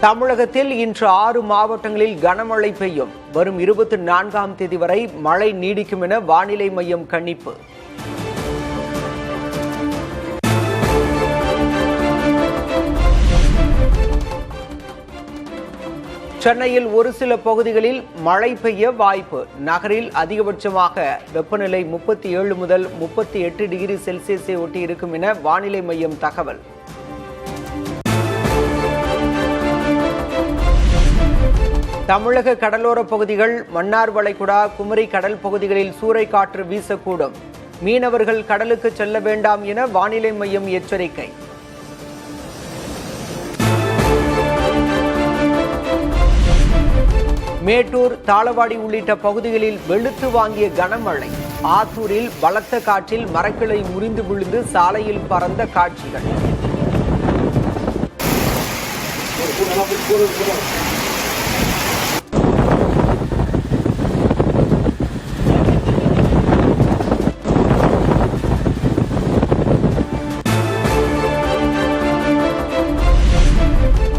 தமிழகத்தில் இன்று 6 மாவட்டங்களில் கனமழை பெய்யும். வரும் 24ஆம் தேதி வரை மழை நீடிக்கும் என வானிலை மையம் கணிப்பு. சென்னையில் ஒரு சில பகுதிகளில் மழை பெய்ய வாய்ப்பு. நகரில் அதிகபட்சமாக வெப்பநிலை 37 முதல் 38 டிகிரி செல்சியஸை ஒட்டி இருக்கும் என வானிலை மையம் தகவல். தமிழக கடலோர பகுதிகள், மன்னார் வளைகுடா, குமரி கடல் பகுதிகளில் சூறைக்காற்று வீசக்கூடும். மீனவர்கள் கடலுக்கு செல்ல வேண்டாம் என வானிலை மையம் எச்சரிக்கை. மேட்டூர், தாளவாடி உள்ளிட்ட பகுதிகளில் வெளுத்து வாங்கிய கனமழை. ஆத்தூரில் பலத்த காற்றில் மரக்கிளை முறிந்து விழுந்து சாலையில் பறந்த காட்சிகள்.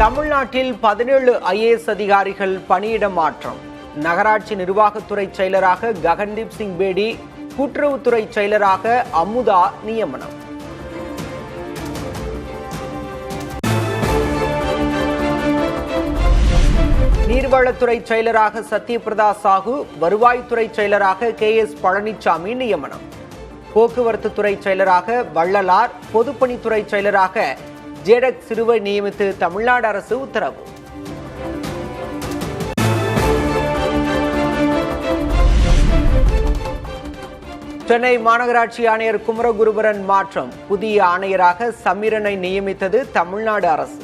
தமிழ்நாட்டில் 17 IAS அதிகாரிகள் பணியிட மாற்றம். நகராட்சி நிர்வாகத்துறை செயலராக ககன்தீப் சிங் பேடி, கூட்டுறவுத்துறை செயலராக அமுதா நியமனம். நீர்வளத்துறை செயலராக சத்யபிரதா சாஹூ, வருவாய்த்துறை செயலராக KS பழனிசாமி நியமனம். போக்குவரத்து துறை செயலராக வள்ளலார், பொதுப்பணித்துறை செயலராக ஜேடக் சிறுவை நியமித்து தமிழ்நாடு அரசு உத்தரவு. சென்னை மாநகராட்சி ஆணையர் குமரகுருபரன் மாற்றம். புதிய ஆணையராக சமீரனை நியமித்தது தமிழ்நாடு அரசு.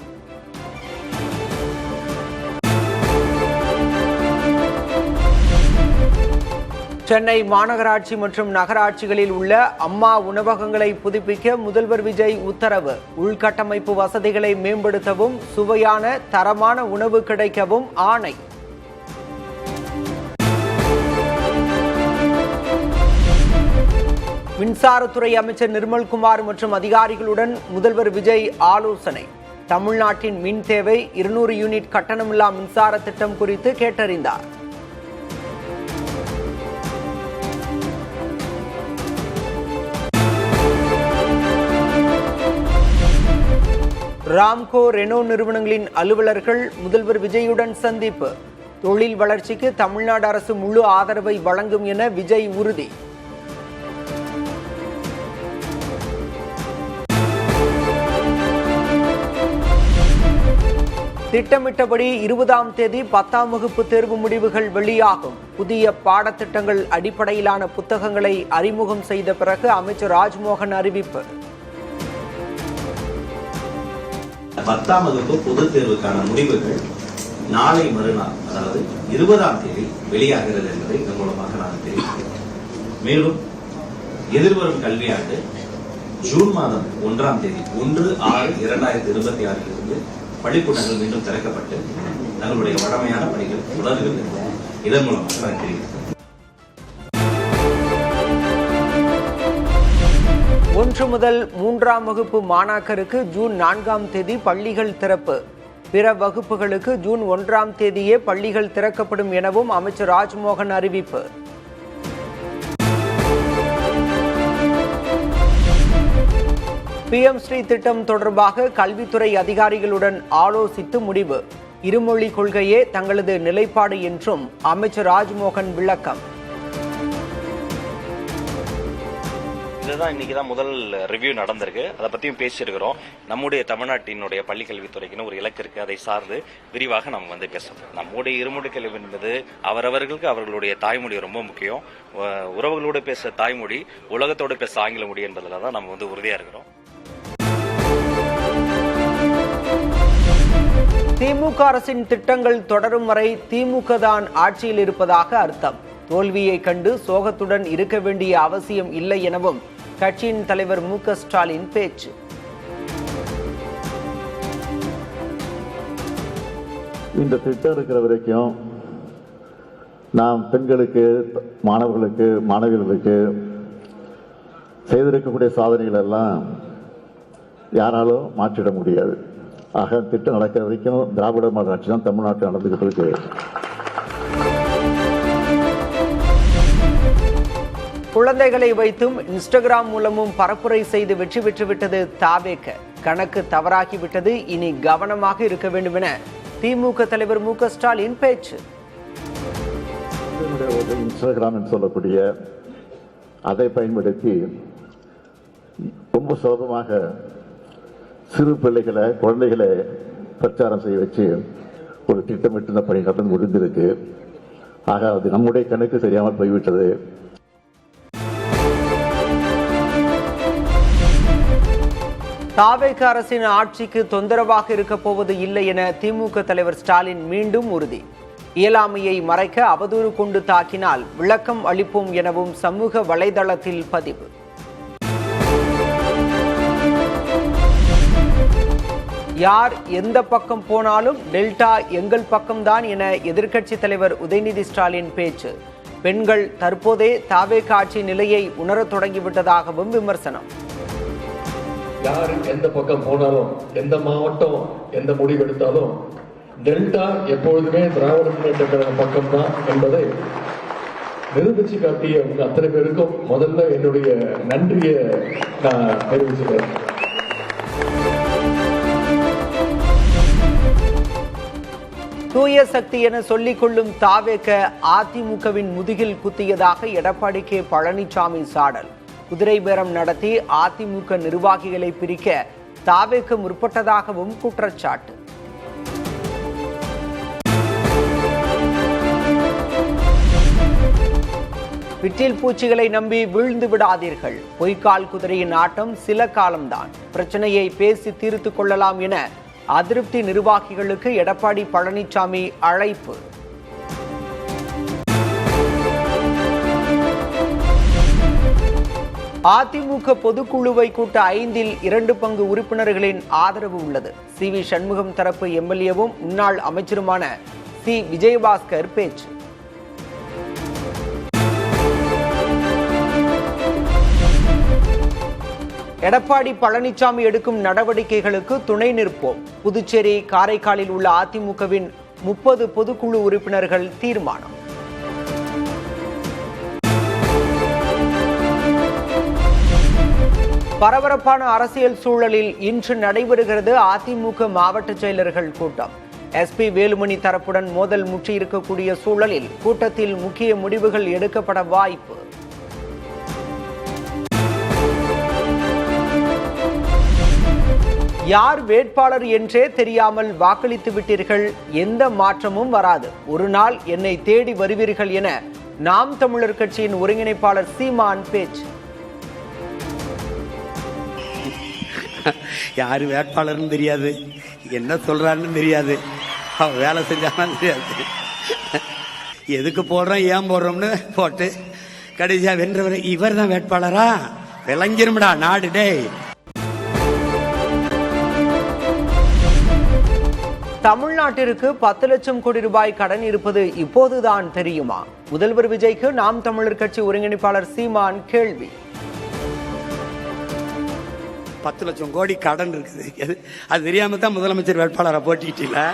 சென்னை மாநகராட்சி மற்றும் நகராட்சிகளில் உள்ள அம்மா உணவகங்களை புதுப்பிக்க முதல்வர் விஜய் உத்தரவு. உள்கட்டமைப்பு வசதிகளை மேம்படுத்தவும், சுவையான தரமான உணவு கிடைக்கவும் ஆணை. மின்சாரத்துறை அமைச்சர் நிர்மல்குமார் மற்றும் அதிகாரிகளுடன் முதல்வர் விஜய் ஆலோசனை. தமிழ்நாட்டின் மின் தேவை 200 யூனிட் கட்டணமில்லா மின்சார திட்டம் குறித்து கேட்டறிந்தார். ராம்கோ, ரெனோ நிறுவனங்களின் அலுவலர்கள் முதல்வர் விஜயுடன் சந்திப்பு. தொழில் வளர்ச்சிக்கு தமிழ்நாடு அரசு முழு ஆதரவை வழங்கும் என விஜய் உறுதி. திட்டமிட்டபடி 20ஆம் தேதி 10ஆம் வகுப்பு தேர்வு முடிவுகள் வெளியாகும். புதிய பாடத்திட்டங்கள் அடிப்படையிலான புத்தகங்களை அறிமுகம் செய்த பிறகு அமைச்சர் ராஜ்மோகன் அறிவிப்பு. 10ஆம் வகுப்பு பொதுத் தேர்வுக்கான முடிவுகள் நாளை மறுநாள், அதாவது 20ஆம் தேதி வெளியாகிறது என்பதை இதன் மூலமாக நான் தெரிவிக்கிறேன். மேலும் எதிர்வரும் கல்வியாண்டு ஜூன் மாதம் 1ஆம் தேதி 1/6/2026 இருந்து பள்ளிக்கூடங்கள் மீண்டும் திறக்கப்பட்டு தங்களுடைய வழமையான பணிகள் தொடரும் என்பதை இதன் மூலமாக நான் தெரிவிக்கிறேன். 1 முதல் 3ஆம் வகுப்பு மாணாக்கருக்கு ஜூன் 4ஆம் தேதி பள்ளிகள் திறப்பு. பிற வகுப்புகளுக்கு ஜூன் 1ஆம் தேதியே பள்ளிகள் திறக்கப்படும் எனவும் அமைச்சர் ராஜ்மோகன் அறிவிப்பு. PM ஸ்ரீ திட்டம் தொடர்பாக கல்வித்துறை அதிகாரிகளுடன் ஆலோசித்து முடிவு. இருமொழி கொள்கையே தங்களது நிலைப்பாடு என்றும் அமைச்சர் ராஜ்மோகன் விளக்கம். இதுதான் இன்னைக்கு தான் முதல் ரிவ்யூ நடந்திருக்கு. அதை பற்றியும் பேசியிருக்கிறோம். நம்முடைய தமிழ்நாட்டினுடைய பள்ளிக்கல்வித்துறைக்குன்னு ஒரு இலக்கு இருக்கு. அதை சார்ந்து விரிவாக நம்ம பேசணும். நம்முடைய இருமொழி கல்வி என்பது அவரவர்களுக்கு அவர்களுடைய தாய்மொழி ரொம்ப முக்கியம். உறவுகளோடு பேச தாய்மொழி, உலகத்தோடு பேச ஆங்கில மொழி என்பதில் தான் நம்ம உறுதியா இருக்கிறோம். திமுக அரசின் திட்டங்கள் தொடரும் வரை திமுக தான் ஆட்சியில் இருப்பதாக அர்த்தம். தோல்வியை கண்டு சோகத்துடன் இருக்க வேண்டிய அவசியம் இல்லை எனவும் கட்சியின் தலைவர் மு.க. ஸ்டாலின் பேச்சு. இந்த திட்டம் இருக்கிற வரைக்கும் நாம் பெண்களுக்கு, மாணவர்களுக்கு, மாணவிகளுக்கு செய்திருக்கக்கூடிய சாதனைகள் எல்லாம் யாராலும் மாற்றிட முடியாது. ஆக திட்டம் நடக்கிற வரைக்கும் திராவிட மாடல் ஆட்சி தான் தமிழ்நாட்டில் நடந்துகிட்டு இருக்கு. குழந்தைகளை வைத்தும் இன்ஸ்டாகிராம் மூலமும் பரப்புரை செய்து வெற்றி பெற்றுவிட்டது தாவேக. கணக்கு தவறாகிவிட்டது, இனி கவனமாக இருக்க வேண்டும் என திமுக தலைவர் மு.க. ஸ்டாலின் பேச்சு. இன்ஸ்டாகிராம் என்று சொல்லக்கூடிய அதை பயன்படுத்தி ரொம்ப சுலபமாக சிறு பிள்ளைகளை குழந்தைகளை பிரச்சாரம் செய்ய வச்சு ஒரு திட்டமிட்டு இந்த பணி நடந்து முடிந்திருக்கு. ஆக அது நம்முடைய கணக்கு தெரியாமல் போய்விட்டது. தாவேக அரசின் ஆட்சிக்கு தொந்தரவாக இருக்க போவது இல்லை என திமுக தலைவர் ஸ்டாலின் மீண்டும் உறுதி. இயலாமையை மறைக்க அவதூறு கொண்டு தாக்கினால் விளக்கம் அளிப்போம் எனவும் சமூக வலைதளத்தில் பதிவு. யார் எந்த பக்கம் போனாலும் டெல்டா எங்கள் பக்கம்தான் என எதிர்க்கட்சி தலைவர் உதயநிதி ஸ்டாலின் பேச்சு. பெண்கள் தற்போதே தாவேக ஆட்சி நிலையை உணரத் தொடங்கிவிட்டதாகவும் விமர்சனம். யார் எந்த பக்கம் போனாலும், எந்த மாவட்டம் எந்த முடிவெடுத்தாலும் டெல்டா எப்பொழுதுமே திராவிட முன்னேற்ற கழக பக்கம் தான் என்பதை நிரூபிச்சு காட்டிய உங்க அத்தனை பேருக்கும் முதல்ல என்னுடைய நன்றியை நான் தெரிவிச்சுக்கிறேன். தூய சக்தி என சொல்லிக் கொள்ளும் தாவேக அதிமுகவின் முதுகில் குத்தியதாக எடப்பாடி கே. பழனிசாமி சாடல். குதிரை பேரம் நடத்தி அதிமுக நிர்வாகிகளை பிரிக்க தாவேக முற்பட்டதாகவும் குற்றச்சாட்டு. விட்டில் பூச்சிகளை நம்பி வீழ்ந்து விடாதீர்கள். பொய்க்கால் குதிரையின் ஆட்டம் சில காலம்தான். பிரச்சனையை பேசி தீர்த்துக் கொள்ளலாம் என அதிருப்தி நிர்வாகிகளுக்கு எடப்பாடி பழனிசாமி அழைப்பு. அதிமுக பொதுக்குழுவை கூட்ட 5இல் 2 பங்கு உறுப்பினர்களின் ஆதரவு உள்ளது. சி.வி. சண்முகம் தரப்பு எம்எல்ஏவும் முன்னாள் அமைச்சருமான சி. விஜயபாஸ்கர் பேச்சு. எடப்பாடி பழனிசாமி எடுக்கும் நடவடிக்கைகளுக்கு துணை நிற்போம். புதுச்சேரி, காரைக்காலில் உள்ள அதிமுகவின் 30 பொதுக்குழு உறுப்பினர்கள் தீர்மானம். பரபரப்பான அரசியல் சூழலில் இன்று நடைபெறுகிறது அதிமுக மாவட்ட செயலர்கள் கூட்டம். எஸ்பி வேலுமணி தரப்புடன் மோதல் முற்றியிருக்கக்கூடிய சூழலில் கூட்டத்தில் முக்கிய முடிவுகள் எடுக்கப்பட வாய்ப்பு. யார் வேட்பாளர் என்றே தெரியாமல் வாக்களித்து விட்டீர்கள், எந்த மாற்றமும் வராது, ஒரு நாள் என்னை தேடி வருவீர்கள் என நாம் தமிழர் கட்சியின் ஒருங்கிணைப்பாளர் சீமான் பேச்சு. யாரு வேட்பாளர்னு தெரியாது, என்ன சொல்றாருன்னு தெரியாது, அவன் வேலை செஞ்சாலும் தெரியாது, எதுக்கு போடுறோம் ஏன் போடுறோம்னு போட்டு கடைசியா வென்றவர் இவர் தான் வேட்பாளரா விளங்கிரும்டா நாடு. டே தமிழ்நாட்டிற்கு 10 லட்சம் கோடி ரூபாய் கடன் இருப்பது இப்போதுதான் தெரியுமா? முதல்வர் விஜய்க்கு நாம் தமிழர் கட்சி ஒருங்கிணைப்பாளர் சீமான் கேள்வி. 10 லட்சம் கோடி கடன் இருக்குது, அது தெரியாம தான் முதலமைச்சர் வேட்பாளரை போட்டிக்கிட்டீங்கள.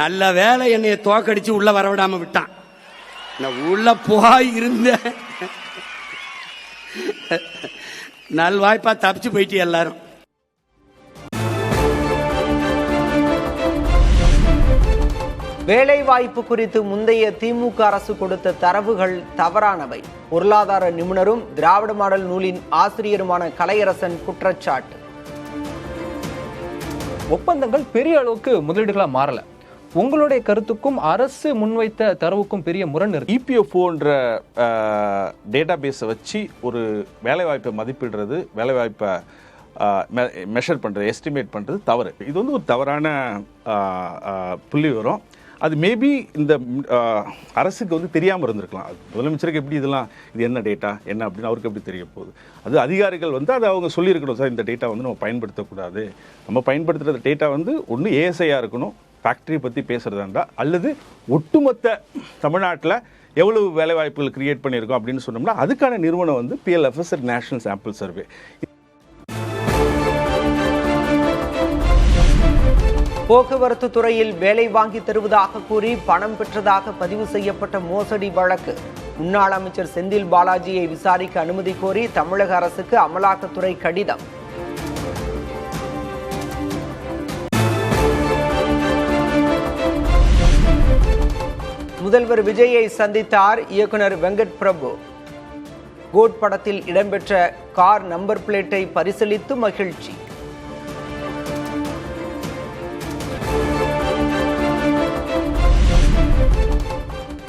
நல்ல வேலை என்னைய தோக்கடிச்சு உள்ள வரவிடாம விட்டான். நான் உள்ள போய் இருந்த நல்வாய்ப்பா தப்பிச்சு போயிட்டு எல்லாரும். வேலை வாய்ப்பு குறித்து முந்தைய திமுக அரசு கொடுத்த தரவுகள் தவறானவை. பொருளாதார நிபுணரும் திராவிட மாடல் நூலின் ஆசிரியருமான கலையரசன் குற்றச்சாட்டு. ஒப்பந்தங்கள் பெரிய அளவுக்கு முதலீடுகளா மாறல. உங்களுடைய கருத்துக்கும் அரசு முன்வைத்த தரவுக்கும் பெரிய முரண் இருக்கு. இபிஎஃப்ஓன்ற டேட்டா பேஸை வச்சு ஒரு வேலைவாய்ப்பை மதிப்பிடுறது, வேலைவாய்ப்பை மெஷர் பண்ணுறது, எஸ்டிமேட் பண்ணுறது தவறு. இது வந்து ஒரு தவறான புள்ளி வரும். அது மேபி இந்த அரசுக்கு வந்து தெரியாமல் இருந்திருக்கலாம். முதலமைச்சருக்கு எப்படி இதெல்லாம் இது என்ன டேட்டா என்ன அப்படின்னு அவருக்கு எப்படி தெரிய போகுது? அது அதிகாரிகள் வந்து அதை அவங்க சொல்லியிருக்கணும், சார் இந்த டேட்டா வந்து நம்ம பயன்படுத்தக்கூடாது, நம்ம பயன்படுத்துகிற டேட்டா வந்து ஒன்று ஏஎஸ்ஐயாக இருக்கணும், ஃபேக்ட்ரி பற்றி பேசுகிறதா இருந்தால், அல்லது ஒட்டுமொத்த தமிழ்நாட்டில் எவ்வளவு வேலை வாய்ப்புகள் கிரியேட் பண்ணியிருக்கோம் அப்படின்னு சொன்னோம்னா அதுக்கான நிறுவனம் வந்து PLFS நேஷனல் சாம்பிள் சர்வே. போக்குவரத்து துறையில் வேலை வாங்கி தருவதாக கூறி பணம் பெற்றதாக பதிவு செய்யப்பட்ட மோசடி வழக்கு. முன்னாள் அமைச்சர் செந்தில் பாலாஜியை விசாரிக்க அனுமதி கோரி தமிழக அரசுக்கு அமலாக்கத்துறை கடிதம். முதல்வர் விஜயை சந்தித்தார் இயக்குனர் வெங்கட் பிரபு. கோட் படத்தில் இடம்பெற்ற கார் நம்பர் பிளேட்டை பரிசீலித்து மகிழ்ச்சி.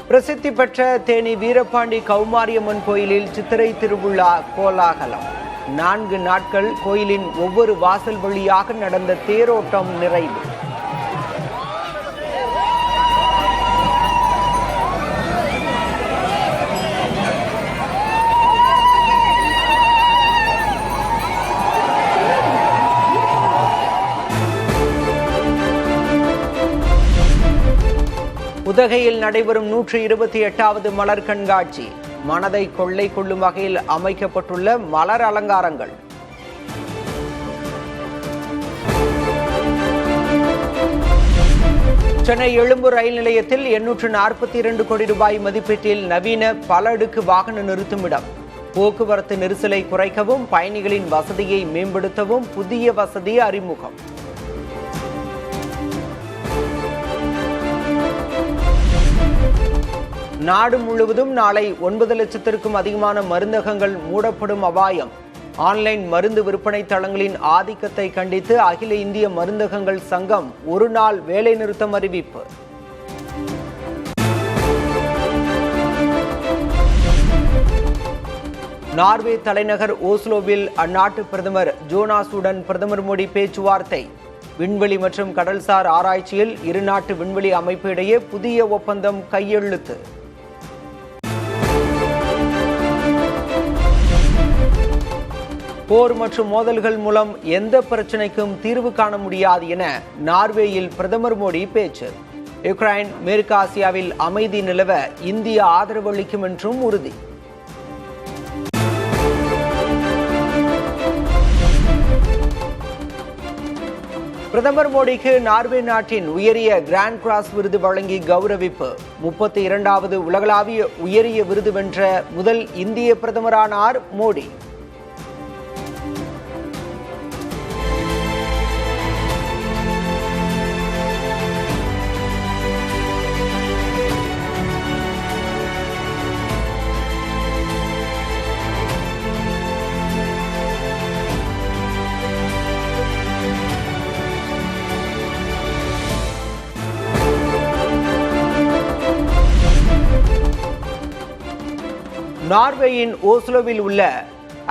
பிரசித்தி பெற்ற தேனி வீரபாண்டி கௌமாரியம்மன் கோயிலில் சித்திரை திருவிழா கோலாகலம். 4 நாட்கள் கோயிலின் ஒவ்வொரு வாசல் வழியாக நடந்த தேரோட்டம் நிறைவு. உதகையில் நடைபெறும் 128வது மலர் கண்காட்சி. மனதை கொள்ளை கொள்ளும் வகையில் அமைக்கப்பட்டுள்ள மலர் அலங்காரங்கள். சென்னை எழும்பூர் ரயில் நிலையத்தில் 842 கோடி ரூபாய் மதிப்பீட்டில் நவீன பல அடுக்கு வாகன நிறுத்துமிடம். போக்குவரத்து நெரிசலை குறைக்கவும் பயணிகளின் வசதியை மேம்படுத்தவும் புதிய வசதி அறிமுகம். நாடு முழுவதும் நாளை 9 லட்சத்திற்கும் அதிகமான மருந்தகங்கள் மூடப்படும் அபாயம். ஆன்லைன் மருந்து விற்பனை தளங்களின் ஆதிக்கத்தை கண்டித்து அகில இந்திய மருந்தகங்கள் சங்கம் ஒரு நாள் வேலைநிறுத்தம் அறிவிப்பு. நார்வே தலைநகர் ஓஸ்லோவில் அந்நாட்டு பிரதமர் ஜோனாஸுடன் பிரதமர் மோடி பேச்சுவார்த்தை. விண்வெளி மற்றும் கடல்சார் ஆராய்ச்சியில் இருநாட்டு விண்வெளி அமைப்பு இடையே புதிய ஒப்பந்தம் கையெழுத்து. போர் மற்றும் மோதல்கள் மூலம் எந்த பிரச்சனைக்கும் தீர்வு காண முடியாது என நார்வேயில் பிரதமர் மோடி பேச்சு. யுக்ரைன் மேற்கு ஆசியாவில் அமைதி நிலவ இந்தியா ஆதரவு அளிக்கும் என்றும் உறுதி. பிரதமர் மோடிக்கு நார்வே நாட்டின் உயரிய கிராண்ட் கிராஸ் விருது வழங்கி கௌரவிப்பு. 32வது உலகளாவிய உயரிய விருது வென்ற முதல் இந்திய பிரதமரானார் மோடி. நார்வேயின் ஓஸ்லோவில் உள்ள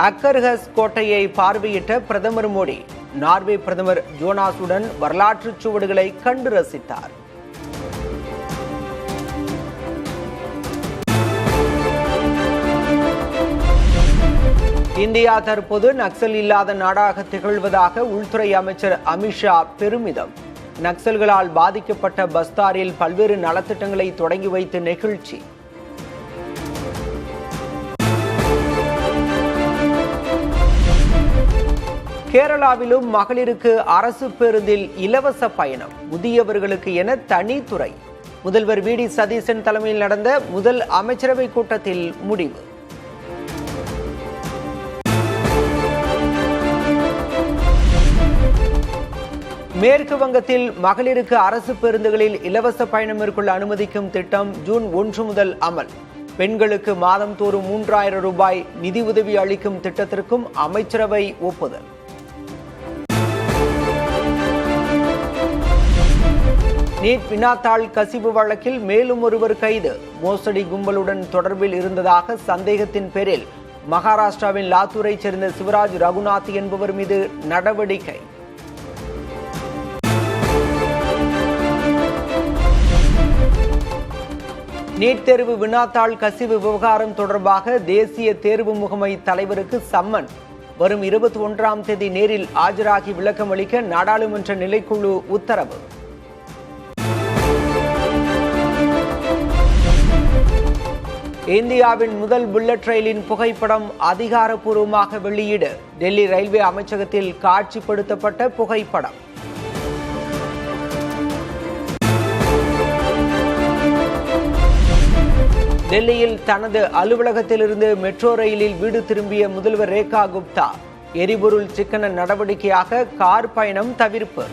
அக்கர்ஹஸ் கோட்டையை பார்வையிட்ட பிரதமர் மோடி நார்வே பிரதமர் ஜோனாஸுடன் வரலாற்று சுவடுகளை கண்டு ரசித்தார். இந்தியா தற்போது நக்சல் இல்லாத நாடாக திகழ்வதாக உள்துறை அமைச்சர் அமித்ஷா பெருமிதம். நக்சல்களால் பாதிக்கப்பட்ட பஸ்தாரில் பல்வேறு நலத்திட்டங்களை தொடங்கி வைத்து நெகிழ்ச்சி. கேரளாவிலும் மகளிருக்கு அரசு பேருந்தில் இலவச பயணம், முதியவர்களுக்கு என தனி துறை. முதல்வர் வி.டி. சதீசன் தலைமையில் நடந்த முதல் அமைச்சரவை கூட்டத்தில் முடிவு. மேற்கு வங்கத்தில் மகளிருக்கு அரசு பேருந்துகளில் இலவச பயணம் மேற்கொள்ள அனுமதிக்கும் திட்டம் ஜூன் 1 முதல் அமல். பெண்களுக்கு மாதம்தோறும் 3000 ரூபாய் நிதி உதவி அளிக்கும் திட்டத்திற்கும் அமைச்சரவை ஒப்புதல். நீட் வினாத்தாள் கசிவு வழக்கில் மேலும் ஒருவர் கைது. மோசடி கும்பலுடன் தொடர்பில் இருந்ததாக சந்தேகத்தின் பேரில் மகாராஷ்டிராவின் லாத்தூரை சேர்ந்த சிவராஜ் ரகுநாத் என்பவர் மீது நடவடிக்கை. நீட் தேர்வு வினாத்தாள் கசிவு விவகாரம் தொடர்பாக தேசிய தேர்வு முகமை தலைவருக்கு சம்மன். வரும் 21ஆம் தேதி நேரில் ஆஜராகி விளக்கம் அளிக்க நாடாளுமன்ற நிலைக்குழு உத்தரவு. இந்தியாவின் முதல் புல்லட் ரயிலின் புகைப்படம் அதிகாரப்பூர்வமாக வெளியீடு. டெல்லி ரயில்வே அமைச்சகத்தில் காட்சிப்படுத்தப்பட்ட புகைப்படம். டெல்லியில் தனது அலுவலகத்திலிருந்து மெட்ரோ ரயிலில் வீடு திரும்பிய முதல்வர் ரேகா குப்தா. எரிபொருள் சிக்கன நடவடிக்கையாக கார் பயணம் தவிர்ப்பு.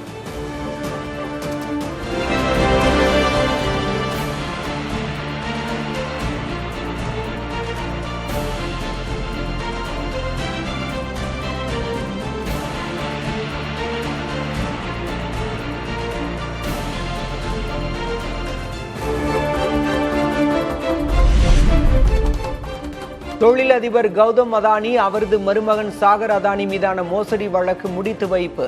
தொழிலதிபர் கௌதம் அதானி அவரது மருமகன் சாகர் அதானி மீதான மோசடி வழக்கு முடித்து வைப்பு.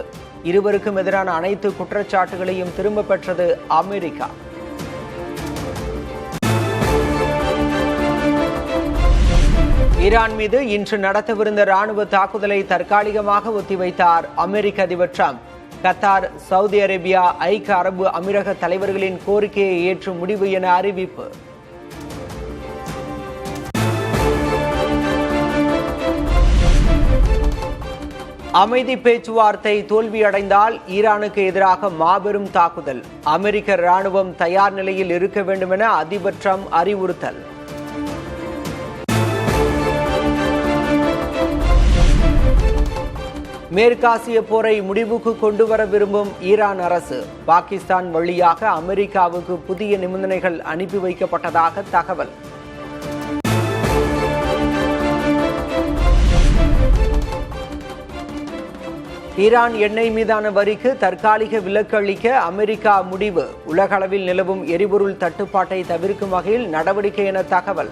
இருவருக்கும் எதிரான அனைத்து குற்றச்சாட்டுகளையும் திரும்ப பெற்றது அமெரிக்கா. ஈரான் மீது இன்று நடத்தவிருந்த ராணுவ தாக்குதலை தற்காலிகமாக ஒத்திவைத்தார் அமெரிக்க அதிபர் டிரம்ப். கத்தார், சவுதி அரேபியா, ஐக்கிய அரபு அமீரக தலைவர்களின் கோரிக்கையை ஏற்று முடிவு என அறிவிப்பு. அமைதி பேச்சுவார்த்தை தோல்வியடைந்தால் ஈரானுக்கு எதிராக மாபெரும் தாக்குதல். அமெரிக்க ராணுவம் தயார் நிலையில் இருக்க வேண்டும் என அதிபர் டிரம்ப் அறிவுறுத்தல். மேற்காசிய போரை முடிவுக்கு கொண்டு வர விரும்பும் ஈரான் அரசு. பாகிஸ்தான் வழியாக அமெரிக்காவுக்கு புதிய நிபந்தனைகள் அனுப்பி வைக்கப்பட்டதாக தகவல். ஈரான் எண்ணெய் மீதான வரிக்கு தற்காலிக விலக்கு அளிக்க அமெரிக்கா முடிவு. உலகளவில் நிலவும் எரிபொருள் தட்டுப்பாட்டை தவிர்க்கும் வகையில் நடவடிக்கை என தகவல்.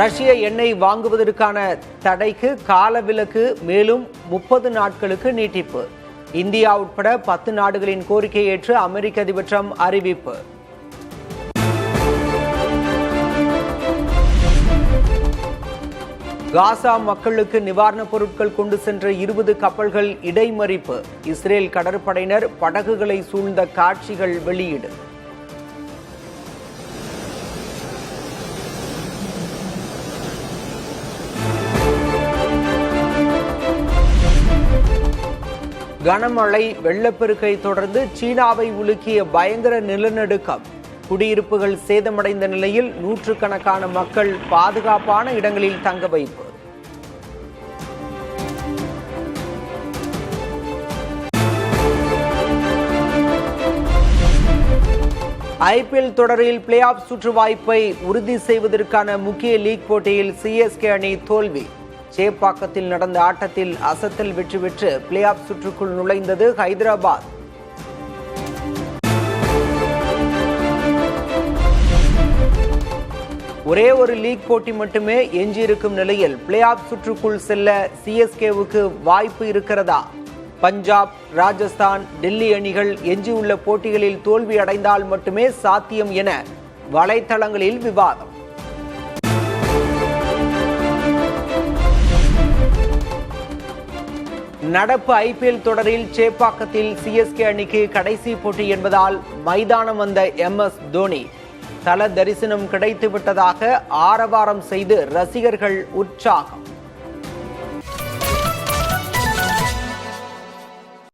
ரஷ்ய எண்ணெய் வாங்குவதற்கான தடைக்கு கால விலக்கு மேலும் 30 நாட்களுக்கு நீட்டிப்பு. இந்தியா உட்பட 10 நாடுகளின் கோரிக்கையை ஏற்று அமெரிக்க அதிபர் டிரம்ப் அறிவிப்பு. காசா மக்களுக்கு நிவாரணப் பொருட்கள் கொண்டு சென்ற 20 கப்பல்கள் இடைமறிப்பு. இஸ்ரேல் கடற்படையினர் படகுகளை சூழ்ந்த காட்சிகள் வெளியீடு. கனமழை, வெள்ளப்பெருக்கை தொடர்ந்து சீனாவை உலுக்கிய பயங்கர நிலநடுக்கம். குடியிருப்புகள் சேதமடைந்த நிலையில் நூற்றுக்கணக்கான மக்கள் பாதுகாப்பான இடங்களில் தங்க வைப்பு. ஐபிஎல் தொடரில் பிளே ஆஃப் சுற்று வாய்ப்பை உறுதி செய்வதற்கான முக்கிய லீக் போட்டியில் சிஎஸ்கே அணி தோல்வி. சேப்பாக்கத்தில் நடந்த ஆட்டத்தில் அசத்தல் வெற்றி பெற்று பிளே ஆஃப் சுற்றுக்குள் நுழைந்தது ஹைதராபாத். ஒரே ஒரு லீக் போட்டி மட்டுமே எஞ்சியிருக்கும் நிலையில் பிளே ஆஃப் சுற்றுக்குள் செல்ல சிஎஸ்கேவுக்கு வாய்ப்பு இருக்கிறதா? பஞ்சாப், ராஜஸ்தான், டெல்லி அணிகள் எஞ்சியுள்ள போட்டிகளில் தோல்வி அடைந்தால் மட்டுமே சாத்தியம் என வலைத்தளங்களில் விவாதம். நடப்பு ஐபிஎல் தொடரில் சேப்பாக்கத்தில் சிஎஸ்கே அணிக்கு கடைசி போட்டி என்பதால் மைதானம் வந்த MS தோனி தல தரிசனம் கிடைத்து விட்டதாக ஆரவாரம் செய்து ரசிகர்கள் உற்சாகம்.